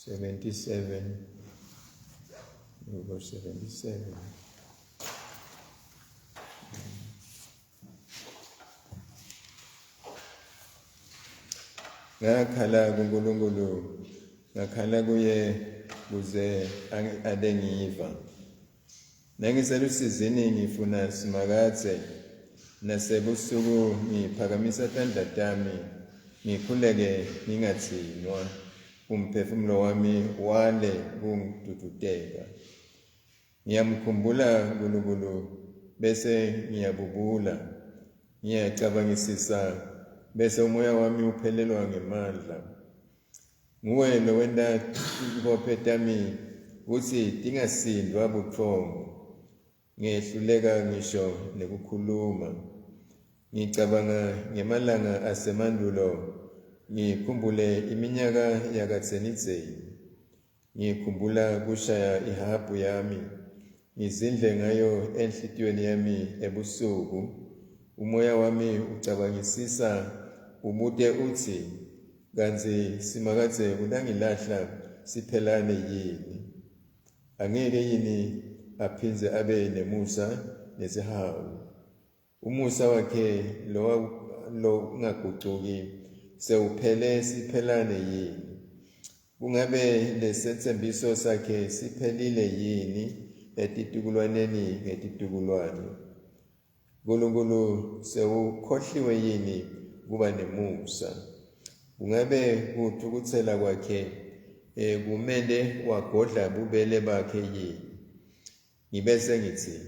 77, verse 77. Ngakhala kuNkulunkulu, ngakhala kuye kuze adengiva. Nangiselusizini ngifuna simakathe, nasebusuku ngiphakamisa tandla tami, ngikhuleke ngingathinwa, umphefumulo wami wale kungidududeka. Ngiyamkhumbula uNkulunkulu bese ngiyabubula, ngiyacabangisisa bese umoya wami uphelelwa ngemandla. Nguwe lo wenta ibophe tami ukuthi tingasindwa buthongo. Ngehluleka ngisho nekukhuluma. Ngicabanga ngemalanga asemandulo, ngikhumbule iminyaka yakatsenitseni. Ngikhumbula kushaya ihabhu yami, ngizindle ngayo enhlitiyweni yami ebusuku. Umoya wami ucabangisisa ubude uthi, kanzi simakathe kulangilahla siphelane yini? Angeke yini aphinze abe nemusa nesihawu? Umusa wakhe lo ungagucuki sewuphele siphelane yini? Kungabe lesethembiso sakhe siphelile yini etitukulwaneni ngetitukulwane? Nkulunkulu sewukhohliwe yini kuba nemusa? Kungabe kuthukuthela kwakhe kumele wagodla bubele bakhe yini? Ngibese ngithi,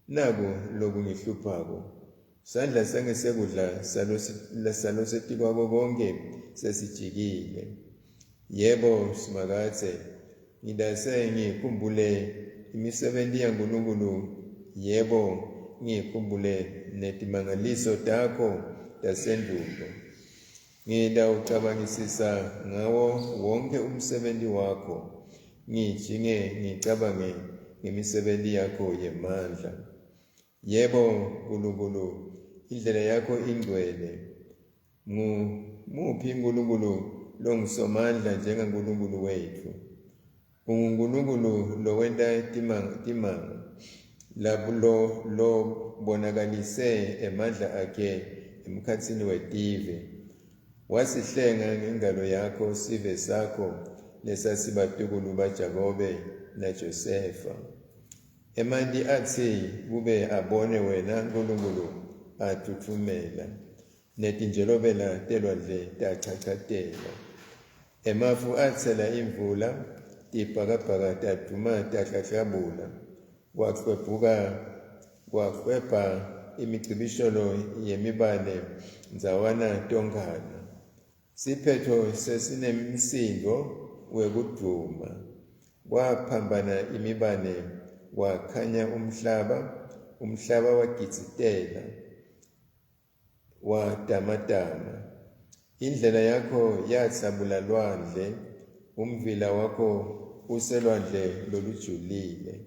naku lokungihluphako, sandla sangesekudla salo setikwako konke sesijikile. Yebo simakathe, ngidase ngikhumbule imisebenti yaNkulunkulu. Yebo ngikhumbule netimangaliso takho tasendulo. Ngidawucabangisisa ngawo wonke umsebenzi wakho, ngijinge ngicabange ngemisebenti yakho yemandla. Yebo Nkulunkulu, indlela yakho ingcwele. Muphi uNkulunkulu longisomandla njengaNkulunkulu wethu? UNkulunkulu lo wenta timanga, lo bonakalise emandla akhe emkhatsini wetive. Wasihlenga ngengalo yakho sive sakho lesasibatukulu baJakobe naJosefa. Emanti athi kube abone wena Nkulunkulu athuthumela, netinjelobela telwandle tachachatela. Emafu athela imvula, tibhakabhaka taduma tahlahlabula. Kwakwebha imicibisholo yemibane nzawana tonkana. Siphetho sesinemsindo wekuduma. Kwaphambana imibane, wakhanya umhlaba wagitsitela, wadamadama. Indlela yakho yatsabula lwandle, umvila wakho uselwandle lolujulile.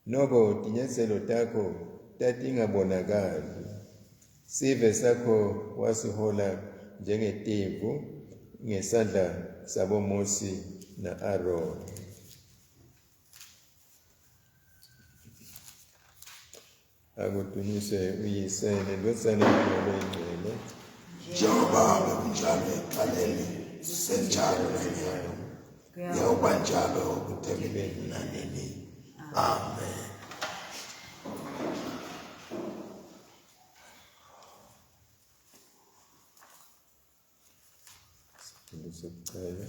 Noko tinyathelo takho tatingabonakali. Sive sakho wasihola njengetimvu ngesandla saboMosi na Aroni. Akudunyiswe uyise nendodana yakho engcwele, njengoba bekunjalo ekuqaleni, senjalo nanyayo, kuyoba njalo kude nanini. Amen. sokucela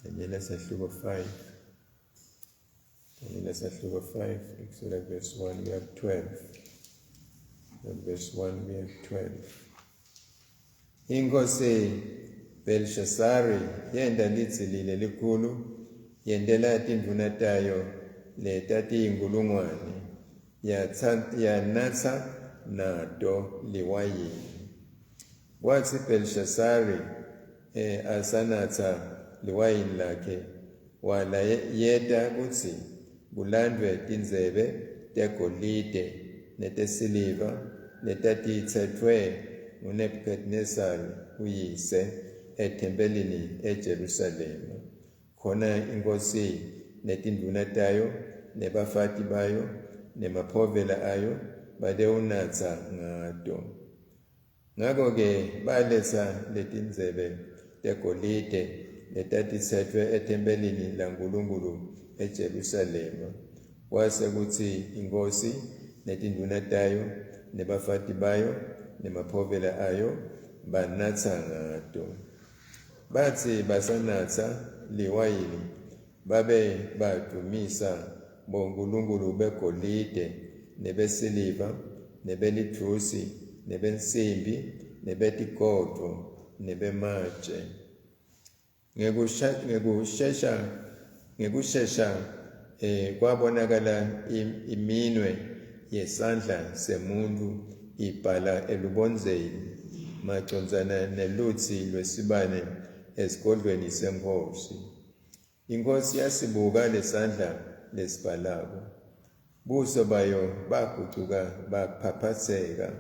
Daniel sahluko 5. Daniel sahluko 5, kusukela verse 1 we have 12. From verse 1 we have 12. Inkosi Belshazzar yenda litsili likhulu, yendela tindvuna tayo letiyinkulungwane, yanatsa nato liwayini. Kwathi Belshazzar asanatha liwayini lakhe, walayeta kutsi kulandwe tindzebe tegolide netesiliva letatitsetfwe nguNebukadnezari uyise ethempelini eJerusalema. Khona inkosi netinduna tayo nebafati bayo nemaphovela ayo badewunatsa ngato. Ngako-ke baletsa letindzebe tegolide letatitsetfwe ethempelini laNkulunkulu eJerusalema. Kwase kutsi inkosi netinduna tayo nebafati bayo nemaphovela ayo banatsa ngato. Batsi basanatsa liwayini babe badumisa bonkulunkulu begolide nebesiliva nebelithusi nebensimbi nebetigodlo nebematshe. Ngekushesha kwabonakala iminwe yesandla semuntu ibhala elubonzeni macondzana nelutsi lwesibane esigodlweni senkosi. Inkosi yasibuka lesandla lesibhalako. Buso bayo bagucuka baphaphatheka,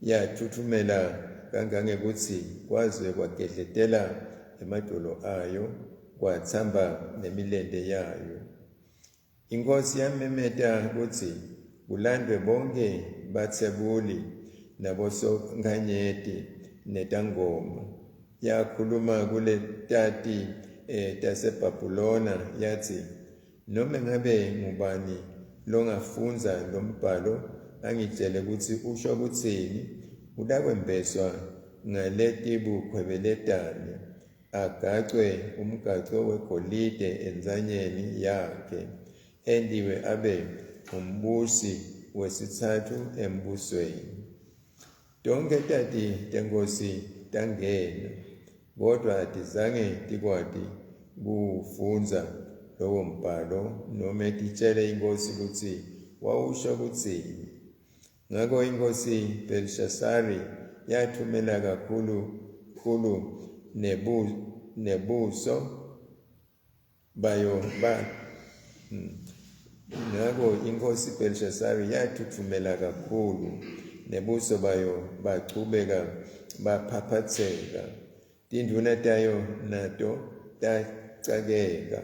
yathuthumela kangangekutsi kwaze kwagedletela emadolo ayo, kwatsamba nemilende yayo. Inkosi yamemeta kutsi kulandwe bonke bathebuli nabosonkanyeti netangoma. Yakhuluma kule tati taseBhabhilona yatsi, noma ngabe ngubani longafunza lombhalo angitshele kutsi usho kutsini, udakwembeswa ngaletibukhwebeletane, agacwe umgaco wegolide enzanyeni yakhe, endiwe abe umbusi wesithathu embusweni. Tonke tati tenkosi tangena, kodwa atizange tikwati kufunza lowo mbhalo noma titshele inkosi kutsi wawusho kutsini. Ngako inkosi Belishasari yathumela kakhulu nebuso bayo Ngako inkosi Belishasari yathuthumela kakhulu nebuso bayo bachubeka baphaphatheka. Tinduna tayo nato tacakeka.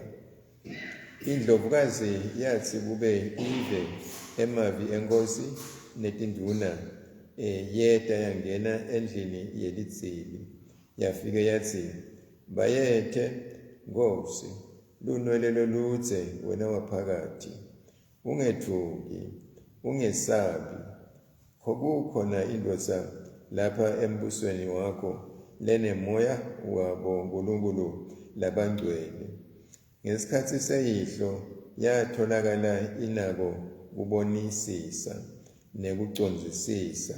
Indlovukazi yatsi kube ive emavi enkosi netinduna, yeta yangena endlini yelitsili. Yafike yatsi, bayethe Nkosi, lunwele loludze wena waphakathi, ungethuki, ungesabi. Kukhona indvodza lapha embusweni wakho lenemoya wabo Nkulunkulu labangcwele. Ngesikhatsi seyihlo yatholakala inako kubonisisa nekucondzisisa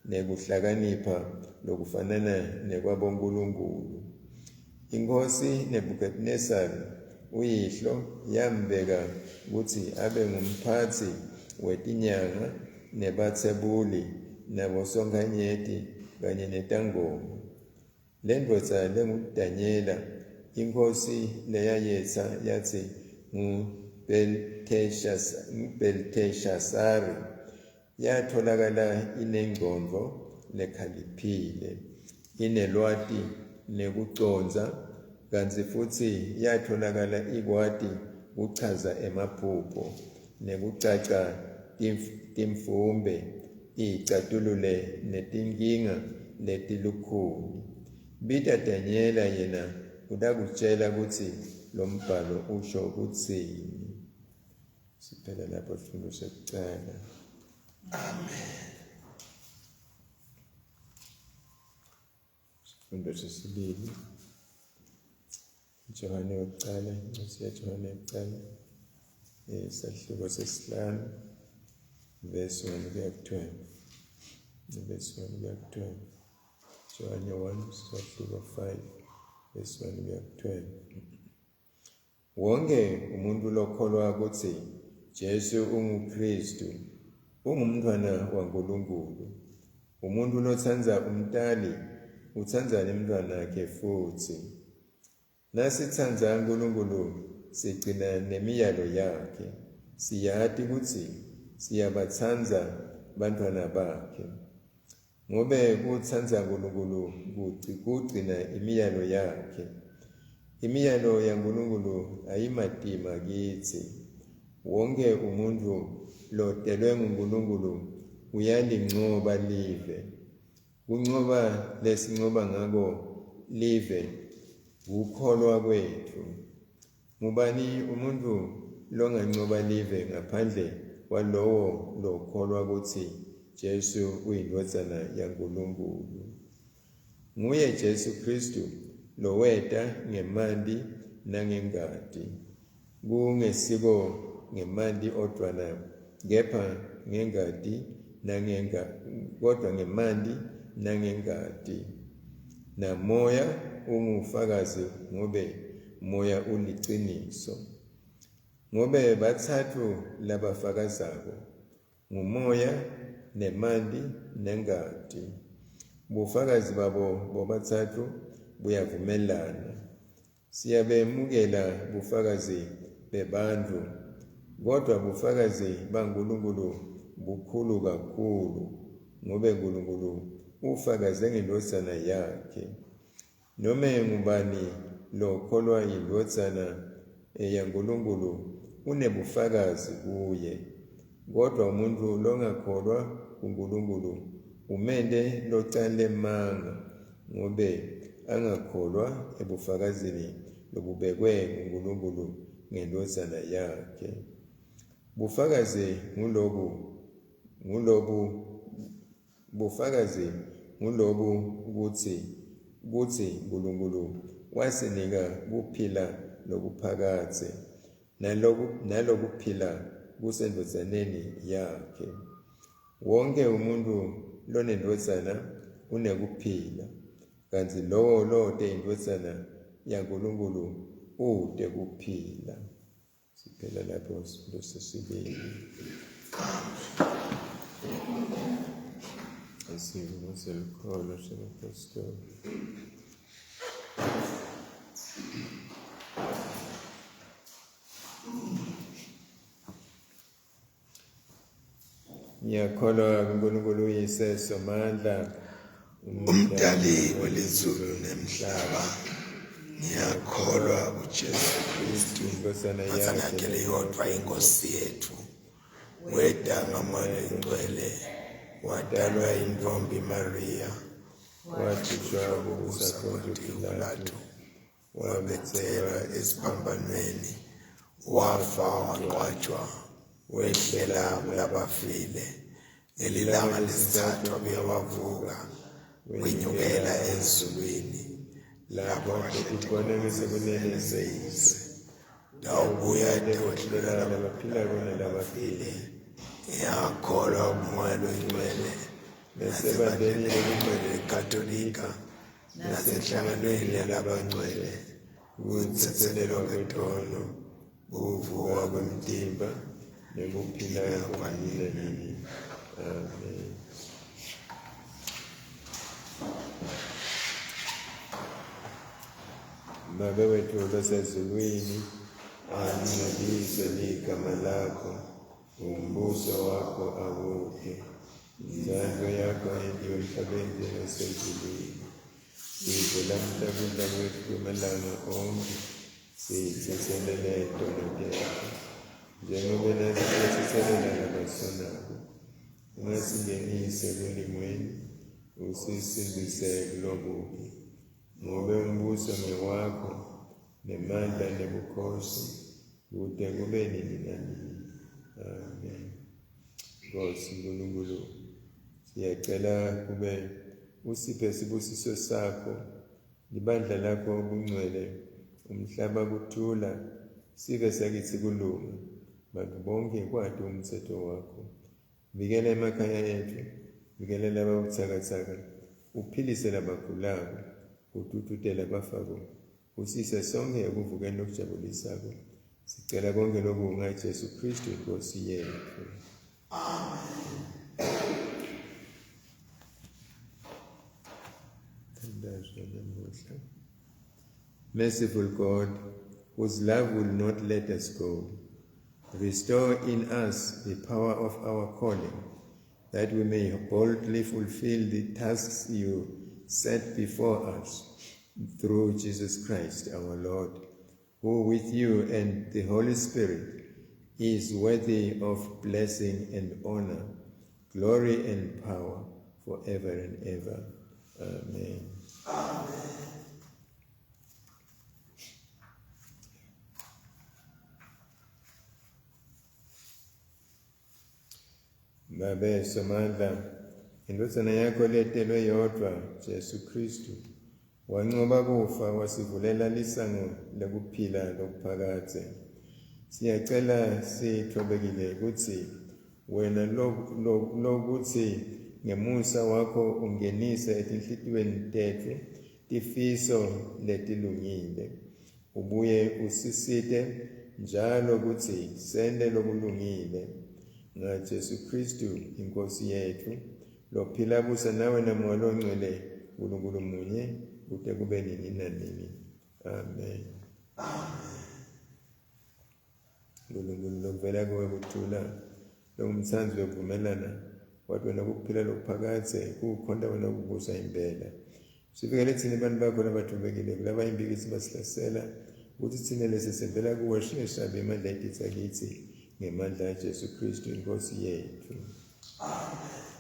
nekuhlakanipha lokufanana nekwabonkulunkulu. Inkosi Nebukadnezari uyihlo yambeka kutsi abe ngumphatsi wetinyanga nebathebuli nabosonkanyeti kanye netangoma. Lendvodza lenguDanyela, inkosi leyayetsa yatsi nguBelteshazari, yatholakala inengcondvo lekhaliphile, inelwati nekuconza, kantsi futsi yatholakala ikwati kuchaza emaphupho nekucaca timfumbe, icatulule netinkinga letilukhuni. Bita Danyela yena udakutshela kutsi lo mbhalo usho kutsini. Siphela lapho sifundo sekucala. Amen. Sifundo sesibili, Johane wokucala, incwadi yaJohane yokucala, isahluko sesihlanu, verse 1 kuya ku-12. Verse 1 kuya ku-12. Johane 1, sahluko 5, verse 1 kuya ku-12. Wonke umuntu lokholwa kutsi Jesu unguKristu, ungumntwana waNkulunkulu. Umuntu lotsandza umtali, utsandza nemntwana wakhe futsi. Nasitsandza uNkulunkulu, sigcina nemiyalo yakhe, siyazi ukuthi siyabathanza bantwana bakhe. Ngobe kuthanza uNkulunkulu kugcina imiyalo yakhe. Imiyalo yaNkulunkulu ayimatima kithi. Wonke umuntu lodelwe nguNkulunkulu uyalincoba live. Kuncoba lesincoba ngako live ukukholwa kwethu. Ngubani umuntu longancoba live ngaphandle kwalowo lokholwa ukuthi Jesu uyindodana yaNkulunkulu? Nguye Jesu Kristu loweta ngemali nangengadi. Kungesiko ngemali odwana, kepha ngengadi kodwa ngemali nangengadi. Namoya ungufakazi ngobe moya uliciniso. Ngobe bathathu labafakazako, ngumoya nemali nengadi. Bufakazi babo bobathathu buyavumelana. Siyabemukela bufakazi bebantu, kodwa bufakazi baNkulunkulu bukhulu kakhulu, ngobe uNkulunkulu ufakaze ngendodana yakhe. Nome ngubani lokholwa yindodana yaNkulunkulu unebufakazi kuye, kodwa umuntu longakholwa kuNkulunkulu umende locale manga, ngobe angakholwa ebufakazini lobubekwe nguNkulunkulu ngendodana yakhe. Bufakazi ngulobu ukuthi uNkulunkulu wasinika kuphila lokuphakathe, nalokuphila kusendodsaneni yakhe. Wonke umuntu lonendodana unekuphila, kanti lowo lode indodana yaNkulunkulu ude kuphila. Siphela lapho isifundo sesibili. Isivumo selikholo sabapostoli. Ngiyakholwa kuNkulunkulu uyise somandla, umdali welizulu nemhlaba. Ngiyakholwa kuJesu Kristu, indodana yakhe eyodwa, inkosi yethu, weda ngomoya oyingcwele, wadalwa yintombi Maria, wakhishwa kubusa Pontius Pilato, wabethelwa esiphambanweni, wafa wangcwatshwa, wehlela kulabafile, ngelilanga lesithathu wabuye wavuka, wenyukela ezulwini, lapho khona ngesekunene seyise. dawubuya edothlela Labaphilayo nalabafile. ngiyakholwa kumoya oyingcwele, nasebandleni elingcwele lekatolika, nasenhlanganweni yalabangcwele, ukuthethelelwa kwetono, ukuvuka kwemtimba, nekuphila kwanini. Amen. Baba wethu osezulwini, alingcweliswe igama lakho, umbuso wakho awuke, inzalo yakho yenziwe emhlabeni njengasezulwini. Sidle lamhla ukudla kwethu amalanga onke, sithethelele izono zethu, njengoba nathi sithethelela nabasonayo. Ungasingenisi ekulimweni, usisindise kulobubi. Ngobe umbuso ngewakho, nemandla nebukhosi, kude kube nini nanini. Amen. Nkosi Nkulunkulu, siyacela kube usiphe isibusiso sakho, libandla lakho obungcwele, umhlaba kuthula, sibe sakithi kulunga, bantu bonke kwade umthetho wakho. Vikela emakhaya ethu, vikela laba buthakathaka, uphilise labagulayo, ututhutela abafako, usise sonke ekuvukeni lokujabulisako. Sicela konke lokhu ngaJesu Kristu Inkosi yethu. Amen. Merciful God, whose love will not let us go. Restore in us the power of our calling, that we may boldly fulfill the tasks you set before us through Jesus Christ our Lord, who with you and the Holy Spirit is worthy of blessing and honor, glory and power forever and ever. Amen. Amen. Babe Somandla, indodana yakho letelwe yodwa Jesu Kristu, wanqoba kufa wasivulela lisango lokuphila lokuphakade. Siyacela sithobekile ukuthi wena lokuthi ngemusa wakho ungenise etinhlitiyweni tethu tifiso letilungile, ubuye usisite njalo ukuthi sende lokulungile nga Jesu Kristu inkosi yethu, lophila busa nawe namoya ongcwele uNkulunkulu munye kude kube nini nanini. Amen. UNkulunkulu lovela kuwe kuthula lomthanzi wevumelana wathi wena kuphila lokuphakade kukhonda wena kubusa impela. Sifikele thina abantu bakho labathobekile kulaba imbikisi basihlasela ukuthi thina lesesevela kuwe sheshabe imandla ekithi akithi ngemandla Jesu Kristu inkosi yethu. Amen.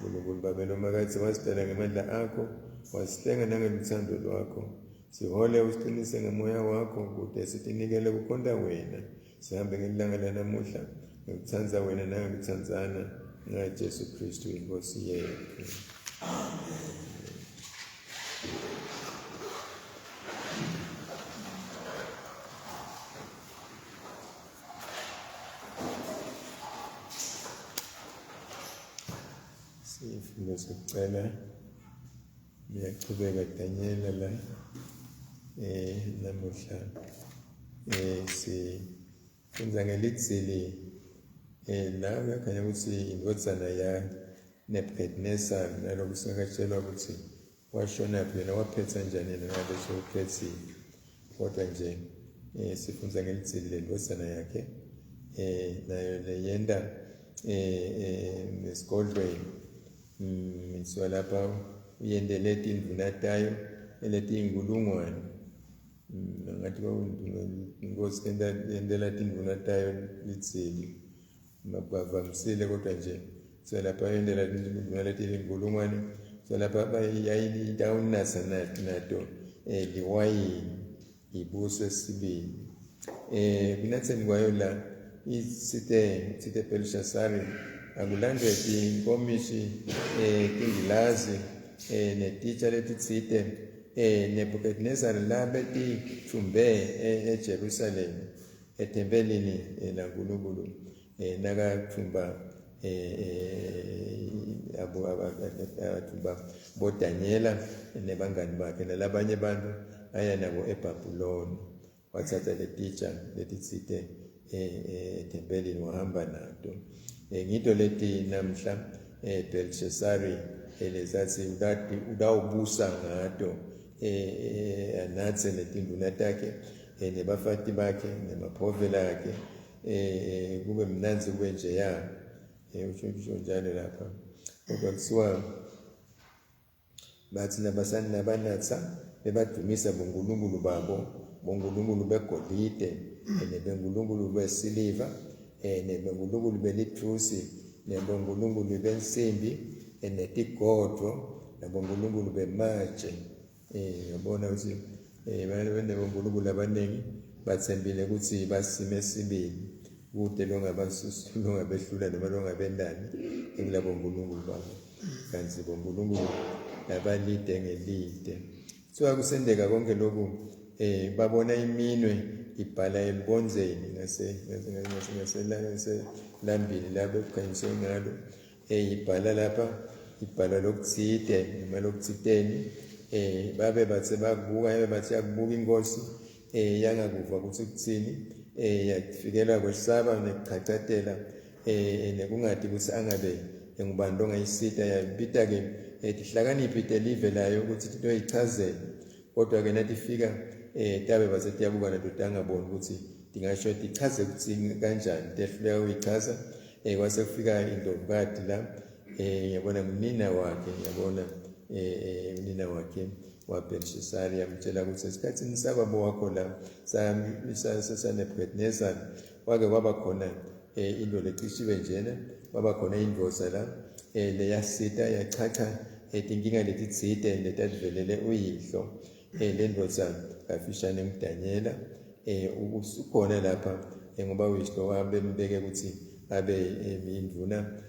UNkulunkulu Baba nomakathi wasidala ngemandla akho, wasihlenga nangeluthando lwakho. Sihole usiqinise ngemoya wakho kude sitinikele kukhonda wena. Sihambe ngelanga lanamuhla ngokuthanza wena nangokuthandzana nga Jesu Kristu inkosi yethu. Amen. Sifundo sokucela ngiyachubeka Daniela la namuhla sifundza ngelizili la uyakhanya ukuthi indvodzana ya Nebukadnezar naloku singakatshelwa ukuthi washona phela waphetha njani ngabe sokuphethile, kodwa nje sifundza ngelizili lendvodzana yakhe nayo leyenda esigodlweni mitswa lapha uyendele tindvuna tayo letiyinkulungwane ngathi inkosi yendela tindvuna tayo litsili bavamisile, kodwa nje so lapha uyendela tindvuna letiyinkulungwane so lapha yayitawunasa nato liwayini ibuso esibili kunatseni kwayo la isite Belshazzar akulandwe tinkomishi tingilazi netitsha letitsite Nebukadnezar labe tithumbe eJerusalem etempelini laNkulunkulu nakathumba athumba boDaniela nebangani bakhe nalabanye bantu aya nabo eBhabhiloni, wathatha letitsha letitsite etempelini wahamba nato. Ngito leti namhla Belshazzar lezathi udawubusa ngato anatse netinduna takhe nebafati bakhe nemaphovela akhe kube mnanzi kube njeya usho njalo lapha. Kodwa kuthiwa bathi nabasani nabanatsa bebadumisa bonkulunkulu babo, bonkulunkulu begolide nebenkulunkulu besiliva nebenkulunkulu belithusi nebenkulunkulu bensimbi netigodlo nebenkulunkulu bematshe. Yabona ukuthi benebenkulunkulu abaningi bathembile ukuthi basime sibili kude longabehlula noma longabendani kulabo nkulunkulu babo, kanti bonkulunkulu abalide ngelide. Kuthiwa kusendeka konke lokhu babona iminwe ibhala elibonzeni ngaselambini lapho kukhanyiswe ngalo ibhala lapha ibhala lokutsite noma lokutsiteni babe bathe bakubuka bathi yakubuka inkosi yangakuva ukuthi kuthini yafikelwa kwesaba nekuchachatela nekungathi ukuthi angabe ngubani ongayisita yabita ke tihlakaniphi telive layo ukuthi into ichazele, kodwa ke nathi fika tabe basetiyabuka tutangabona ukuthi ndingasho ichaze ukuthi kanjani tehluleka uyichaza kwase kufika indlovukati la ngiyabona ngunina wakhe ngiyabona unina wakhe waBelshazzar yamtshela ukuthi esikhathini sababo wakho la saNebukadnezar wake kwaba khona into lecishiwe njena kwaba khona indvoza la leyasita yachacha tinkinga letitsite letativelele uyihlo le ndvodza kafishane ngudanyela usukhona lapha ngoba uyihlo wabembeke ukuthi abe indvuna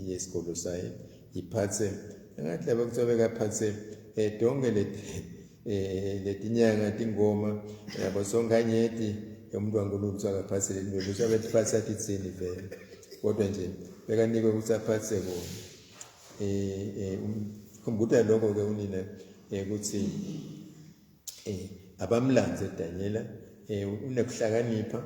yesikolo saye iphatse ngathi laba kuthiwa bekaphatse donke letinyanga tingoma yabo songanyeti yomuntu waNkulunkulu kuthiwa akaphatse le ndvodza kuthiwa betiphatse atitsini vele kodwa nje bekanikwe ukuthi aphatse bona khumbula lokho-ke unina ukuthi abamlanze Danyela unekuhlakanipha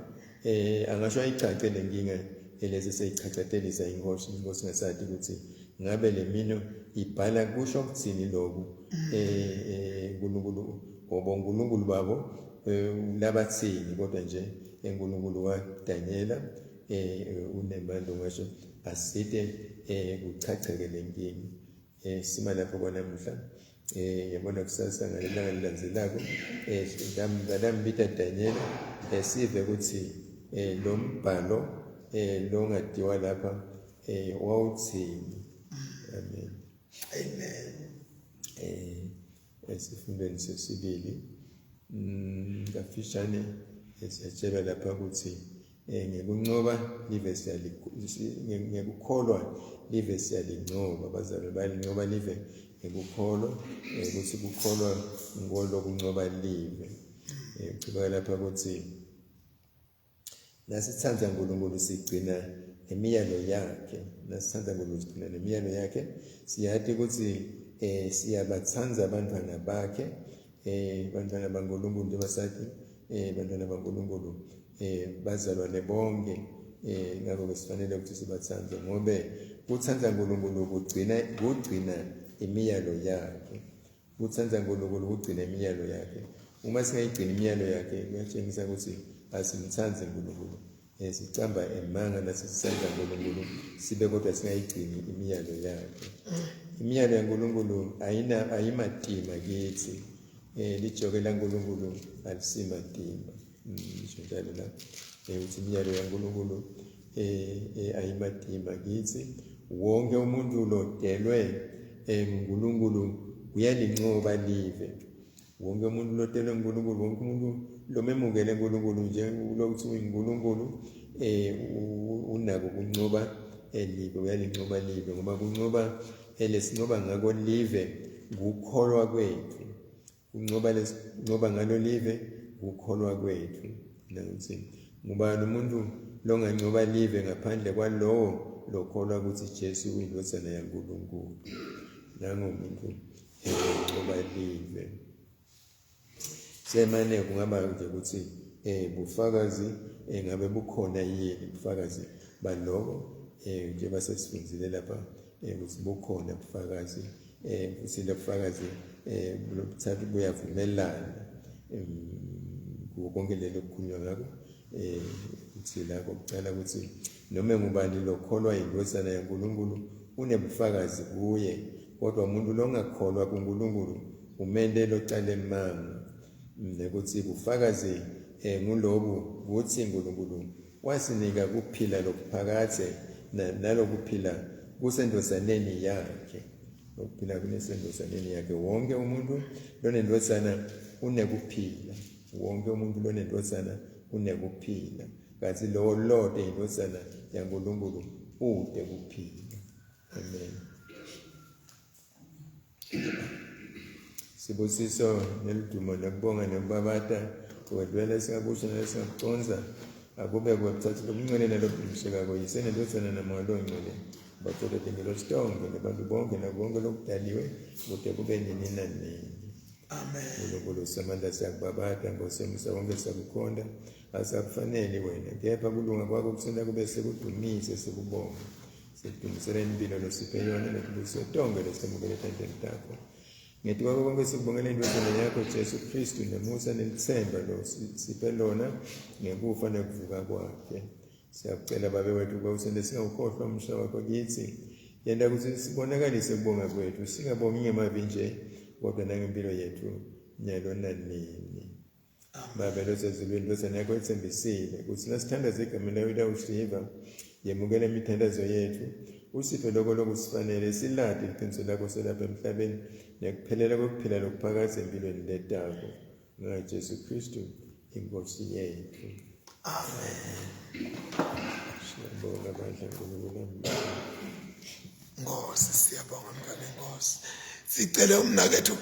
angasho ayicace le nkinga lezi seyichacatelisa inkosi ngasathi ukuthi ngabe le mino ibhala kusho ukuthini lokhu uNkulunkulu ngoba uNkulunkulu babo labathini kodwa nje uNkulunkulu kaDanyela unemandla ngasho asite kuchacheke le nkinga sima lapho kwanamuhla yabona kusasa ngalelanga lilandzelako ngambita Danyela sive ukuthi lo mbhalo lo ngadiwa lapha wawuthini. Amen. Esifundweni sesibili ngafishane siyatshelwa lapha ukuthi ngekuncoba live ngekukholwa live siyalincoba bazalwane bayalincoba live ngekukholwa ukuthi kukholwa ngolo kuncoba live kuba lapha ukuthi nasithanda uNkulunkulu sigcina nemiyalo yakhe nasithanda uNkulunkulu sigcina nemiyalo yakhe siyathi ukuthi siyabathanza abantwana bakhe abantwana baNkulunkulu njengoba sathi abantwana baNkulunkulu bazalwane bonke ngakho besifanele ukuthi sibathanze ngoba ukuthanza uNkulunkulu kugcina imiyalo yakhe ukuthanza uNkulunkulu kugcina imiyalo yakhe uma singayigcina imiyalo yakhe kuyatshengisa ukuthi asimthanzi uNkulunkulu sicamba emanga nasisithanza uNkulunkulu sibe kodwa singayigcini imiyalo yakhe imiyalo yaNkulunkulu ayimatima kithi lijoke laNkulunkulu alisimatima ngisho njalo la ukuthi imiyalo yaNkulunkulu ayimatima kithi wonke umuntu lodelwe nguNkulunkulu uyalincoba live wonke umuntu lodelwe nguNkulunkulu wonke umuntu lomemukele uNkulunkulu nje lokuthi uNkulunkulu unako kuncoba live uyalincoba live ngoba kuncoba lesincoba ngako live ngukholwa kwethu kuncoba lesincoba ngalo live ngukholwa kwethu nangithi ngubani umuntu longancoba live ngaphandle kwalowo lokholwa ukuthi Jesu uyindodana yaNkulunkulu nangomuntu ngoba live semane kungaba nje ukuthi bufakazi ngabe bukhona yini bufakazi baloko nje basesifunzile lapha ukuthi bukhona bufakazi futhi le bufakazi lobuthathu buyavumelana konke lelo kukhulunywa ngako ukuthi la kokucala ukuthi noma ngubani lokholwa indodana yaNkulunkulu unebufakazi kuye kodwa umuntu longakholwa kuNkulunkulu umende locala emanga ukuthi bufakazi ngulobu ukuthi uNkulunkulu wasinika kuphila lokuphakathe nalokuphila kusendozaneni yakhe lokuphila kunesendozaneni yakhe wonke umuntu lonendozana unekuphila wonke umuntu lonendozana unekuphila kathi lo lode indozana yaNkulunkulu ude kuphila. Amen. Sibusiso nelidumo lokubonga nokubabata wedwele singakusho nesingakuconza akube kwethathu lomncane nelobhimsheka koyise nendozana namalo ngcole bathola ngelo stongo nabantu bonke nabonke lokudaliwe kude kube nini nanini. Amen. UNkulunkulu samandla siyakubabata ngosemisa wonke sakukhonda asakufanele wena kepha kulunga kwakho kusena kube sekudumise sikubonga sikudumisela impilo losiphe yona nekubuswe tonke lesemukele tanteni takho Ngethi kwako konke sikubongela indodana yakho Jesu Kristu nemusa nelithemba lo siphe lona ngekufa nekuvuka kwakhe. Siyakucela Baba wethu ukuba usende singawukhohlwa umsha wakho kithi. Yenda ukuthi sibonakalise kubonga kwethu, singabongi ngemabi nje kodwa nangempilo yethu nyalo nanini. Baba losezulwini indodana yakho ethembisile ukuthi nasithandaza igama layo lawusiva yemukela imithandazo yethu. Usiphe lokho lokusifanele silade iqiniso lakho selapha emhlabeni nekuphelela kokuphila lokuphakathi empilweni letako ngaJesu Kristu inkosi yethu. Amen. Siyabonga bandla nkulunkulu. Nkosi siyabonga mntwana enkosi. Sicele umnakethu